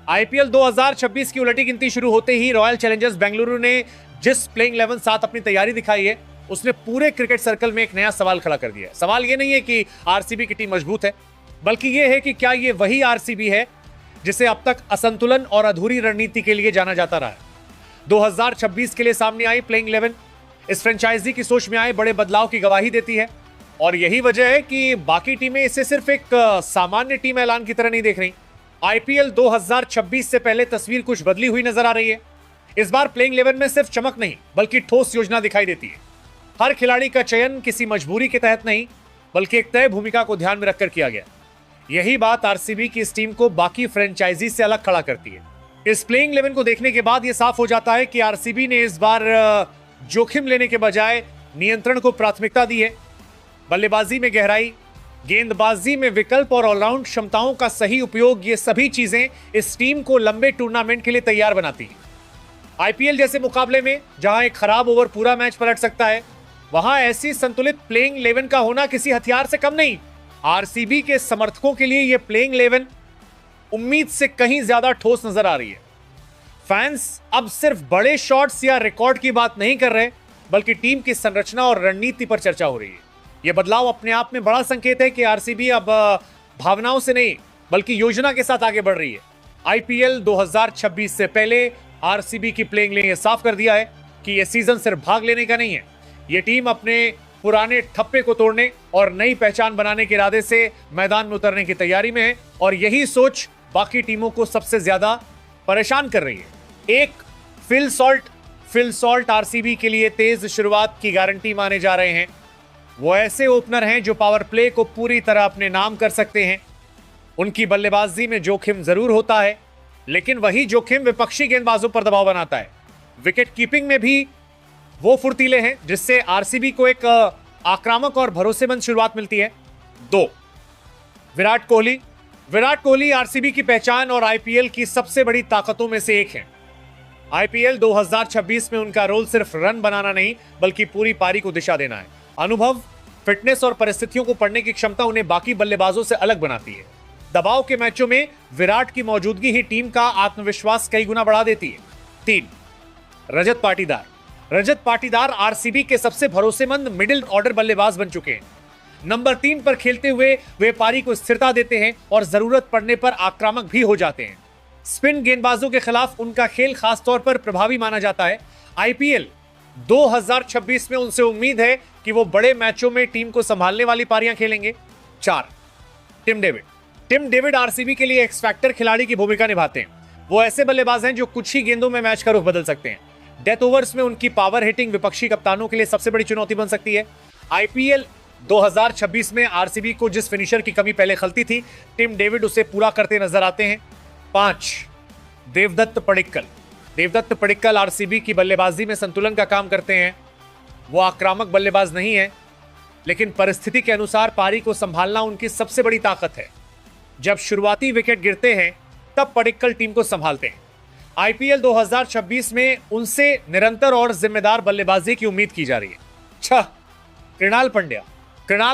IPL 2026 की उलटी गिनती शुरू होते ही रॉयल चैलेंजर्स बेंगलुरु ने जिस प्लेइंग 11 साथ अपनी तैयारी दिखाई है, उसने पूरे क्रिकेट सर्कल में एक नया सवाल खड़ा कर दिया है। सवाल ये नहीं है कि आरसीबी की टीम मजबूत है, बल्कि यह है कि क्या यह वही आरसीबी है जिसे अब तक असंतुलन और अधूरी रणनीति के लिए जाना जाता रहा है। 2026 के लिए सामने आई प्लेइंग 11 इस फ्रेंचाइजी की सोच में आए बड़े बदलाव की गवाही देती है, और यही वजह है कि बाकी टीमें इसे सिर्फ एक सामान्य टीम ऐलान की तरह नहीं देख रही। आईपीएल 2026 से पहले तस्वीर कुछ बदली हुई नजर आ रही है। इस बार प्लेइंग 11 में सिर्फ चमक नहीं, बल्कि ठोस योजना दिखाई देती है। हर खिलाड़ी का चयन किसी मजबूरी के तहत नहीं, बल्कि एक तय भूमिका को ध्यान में रखकर किया गया। यही बात आरसीबी की इस टीम को बाकी फ्रेंचाइजी से अलग खड़ा करती है। इस प्लेइंग 11 को देखने के बाद यह साफ हो जाता है कि आरसीबी ने इस बार जोखिम लेने के बजाय नियंत्रण को प्राथमिकता दी है। बल्लेबाजी में गहराई, गेंदबाजी में विकल्प और ऑलराउंड क्षमताओं का सही उपयोग, ये सभी चीजें इस टीम को लंबे टूर्नामेंट के लिए तैयार बनाती हैं। आईपीएल जैसे मुकाबले में जहां एक खराब ओवर पूरा मैच पलट सकता है, वहां ऐसी संतुलित प्लेइंग 11 का होना किसी हथियार से कम नहीं। आरसीबी के समर्थकों के लिए यह प्लेइंग 11 उम्मीद से कहीं ज्यादा ठोस नजर आ रही है। फैंस अब सिर्फ बड़े शॉट्स या रिकॉर्ड की बात नहीं कर रहे, बल्कि टीम की संरचना और रणनीति पर चर्चा हो रही है। यह बदलाव अपने आप में बड़ा संकेत है कि आरसीबी अब भावनाओं से नहीं, बल्कि योजना के साथ आगे बढ़ रही है। आईपीएल 2026 से पहले आरसीबी की प्लेइंग ने यह साफ कर दिया है कि यह सीजन सिर्फ भाग लेने का नहीं है। यह टीम अपने पुराने ठप्पे को तोड़ने और नई पहचान बनाने के इरादे से मैदान में उतरने की तैयारी में है, और यही सोच बाकी टीमों को सबसे ज्यादा परेशान कर रही है। एक फिल सॉल्ट आरसीबी के लिए तेज शुरुआत की गारंटी माने जा रहे हैं। वो ऐसे ओपनर हैं जो पावर प्ले को पूरी तरह अपने नाम कर सकते हैं। उनकी बल्लेबाजी में जोखिम जरूर होता है, लेकिन वही जोखिम विपक्षी गेंदबाजों पर दबाव बनाता है। विकेट कीपिंग में भी वो फुर्तीले हैं जिससे आरसीबी को एक आक्रामक और भरोसेमंद शुरुआत मिलती है। 2, विराट कोहली आरसीबी की पहचान और आईपीएल की सबसे बड़ी ताकतों में से एक है। आईपीएल 2026 में उनका रोल सिर्फ रन बनाना नहीं, बल्कि पूरी पारी को दिशा देना है। अनुभव, फिटनेस और परिस्थितियों को पढ़ने की क्षमता उन्हें बाकी बल्लेबाजों से अलग बनाती है। दबाव के मैचों में विराट की मौजूदगी ही टीम का आत्मविश्वास कई गुना बढ़ा देती है। 3, रजत पाटीदार आरसीबी के सबसे भरोसेमंद मिडिल ऑर्डर बल्लेबाज बन चुके हैं। नंबर 3 पर खेलते हुए वे पारी को स्थिरता देते हैं और जरूरत पड़ने पर आक्रामक भी हो जाते हैं। स्पिन गेंदबाजों के खिलाफ उनका खेल खासतौर पर प्रभावी माना जाता है। आईपीएल 2026 में उनसे उम्मीद है कि वो बड़े मैचों में टीम को संभालने वाली पारियां खेलेंगे। 4, टिम डेविड आरसीबी के लिए एक्स फैक्टर खिलाड़ी की भूमिका निभाते हैं। वो ऐसे बल्लेबाज हैं जो कुछ ही गेंदों में मैच का रुख बदल सकते हैं। डेथ ओवर्स में उनकी पावर हिटिंग विपक्षी कप्तानों के लिए सबसे बड़ी चुनौती बन सकती है। आईपीएल 2026 में आरसीबी को जिस फिनिशर की कमी पहले खलती थी, टिम डेविड उसे पूरा करते नजर आते हैं। 5, देवदत्त पडिक्कल आरसीबी की बल्लेबाजी में संतुलन का काम करते हैं। वो आक्रामक बल्लेबाज नहीं है, लेकिन परिस्थिति के अनुसार पारी को संभालना उनकी सबसे बड़ी ताकत है। जब शुरुआती विकेट गिरते हैं, तब पडिक्कल टीम को संभालते हैं। आईपीएल 2026 में उनसे निरंतर और जिम्मेदार बल्लेबाजी की उम्मीद की जा रही है। 6, कृणाल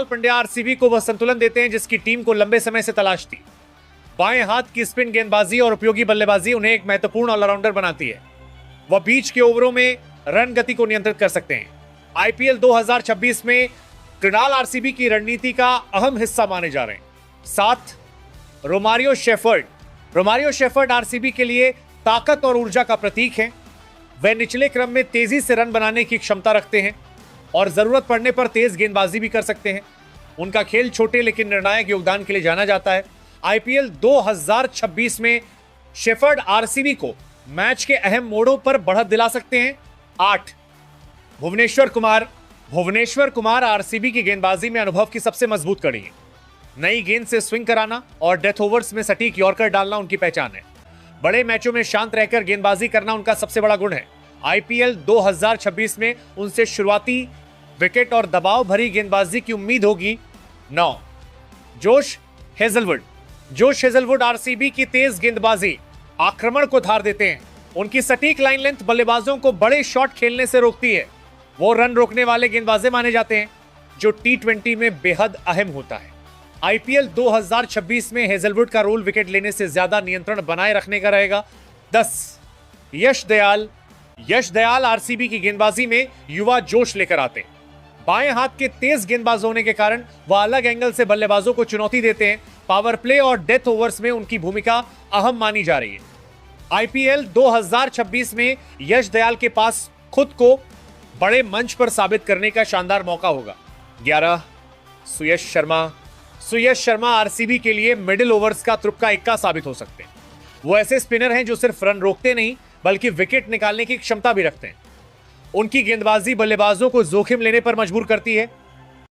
पंड्या आरसीबी को वह संतुलन देते हैं जिसकी टीम को लंबे समय से तलाश थी। बाएं हाथ की स्पिन गेंदबाजी और उपयोगी बल्लेबाजी उन्हें एक महत्वपूर्ण ऑलराउंडर बनाती है। वह बीच के ओवरों में रन गति को नियंत्रित कर सकते हैं। आईपीएल 2026 में कृणाल आरसीबी की रणनीति का अहम हिस्सा माने जा रहे हैं। 7, रोमारियो शेफर्ड आरसीबी के लिए ताकत और ऊर्जा का प्रतीक है। वे निचले क्रम में तेजी से रन बनाने की क्षमता रखते हैं और जरूरत पड़ने पर तेज गेंदबाजी भी कर सकते हैं। उनका खेल छोटे लेकिन निर्णायक योगदान के लिए जाना जाता है। आईपीएल 2026 में शेफर्ड आरसीबी को मैच के अहम मोड़ों पर बढ़त दिला सकते हैं। 8, भुवनेश्वर कुमार आरसीबी की गेंदबाजी में अनुभव की सबसे मजबूत कड़ी है। नई गेंद से स्विंग कराना और डेथ ओवर्स में सटीक यॉर्कर डालना उनकी पहचान है। बड़े मैचों में शांत रहकर गेंदबाजी करना उनका सबसे बड़ा गुण है। आईपीएल 2026 में उनसे शुरुआती विकेट और दबाव भरी गेंदबाजी की उम्मीद होगी। 9, जोश हेजलवुड आरसीबी की तेज गेंदबाजी आक्रमण को धार देते हैं। उनकी सटीक लाइन लेंथ बल्लेबाजों को बड़े शॉट खेलने से रोकती है। वो रन रोकने वाले गेंदबाज माने जाते हैं, जो T20 में बेहद अहम होता है। आईपीएल 2026 में हेजलवुड का रोल विकेट लेने से ज्यादा नियंत्रण बनाए रखने का रहेगा। 10 यश दयाल आरसीबी की गेंदबाजी में युवा जोश लेकर आते हैं। बाएं हाथ के तेज गेंदबाज होने के कारण वह अलग एंगल से बल्लेबाजों को चुनौती देते हैं। पावर प्ले और डेथ ओवर्स में उनकी भूमिका अहम मानी जा रही है। आईपीएल 2026 में यश दयाल के पास खुद को बड़े मंच पर साबित करने का शानदार मौका होगा। 11 सुयश शर्मा आरसीबी के लिए मिडिल ओवर्स का तुर्का इक्का साबित हो सकते हैं। वो ऐसे स्पिनर हैं जो सिर्फ रन रोकते नहीं बल्कि विकेट निकालने की क्षमता भी रखते हैं। उनकी गेंदबाजी बल्लेबाजों को जोखिम लेने पर मजबूर करती है।